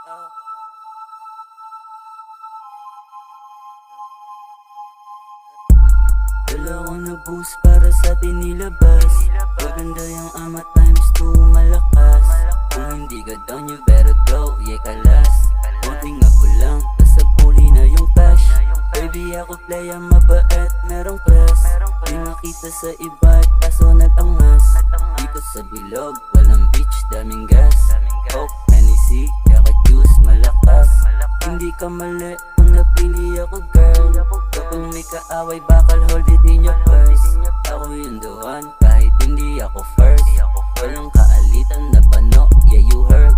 Dala ko na boost para sa atin nilabas. Maganda yung ama times 2 malakas. Kung hindi ka down you better go, yeah kalas. Konting ako lang, nasa puli na yung cash. Baby ako playa mabait, merong class. Di makita sa iba, kaso nag-angas. Dito sa bilog, walang beach, daming gas. Coke, Hennessy, tsaka juice, malakas. Hindi ka mali kung napili ako girl. Kapag may kaaway, bakal hold it in your purse. Ako yung the one, kahit hindi ako first. Walang kaalitan na bano, yeah you heard.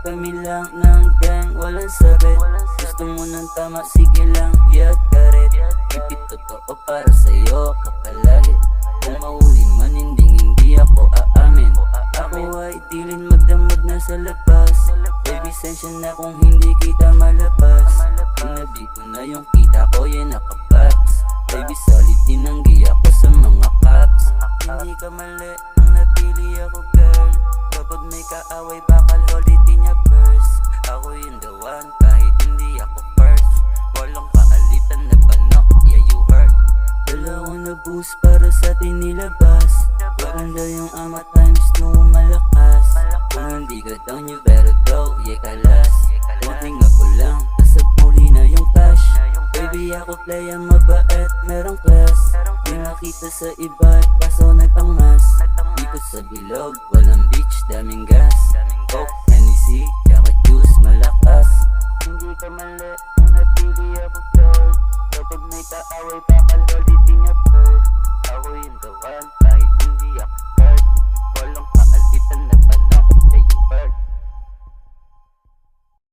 Kami lang ng gang, walang sabit. Gusto mo ng tama, sige lang, yeah karet. Ipit totoo para sa'yo, kapalagi. Kung mahuli man, hindi ako aamin. Ako ay dilin magdamag na sa labas. Baby, sensya na kung hindi kita malabas. Tinabi ko na yung kita ko, yeah nakapaps. Baby, solid din ang giya ko sa mga caps. Hindi ka mali, ang napili ako girl. Kapag may kaaway, bakal hold it in your purse. Ako yung the one, kahit hindi ako first. Walang kaalitan na bano, yeah you heard. Dala ko na boost para sa atin nilabas. Maganda yung ama times 2 malakas. Kung hindi ka down you better go, yeah kalas. Konting ako lang, nasa puli na yung cash. Baby ako playa mabait, merong class. Di makita sa iba, kaso nag-angas. Dito sa bilog, walang beach, daming gas. Coke, Hennessy, tsaka juice, malakas. Hindi ka mali, kung napili ako girl. Kapag may kaaway, bakal hold it in your purse. Ako yung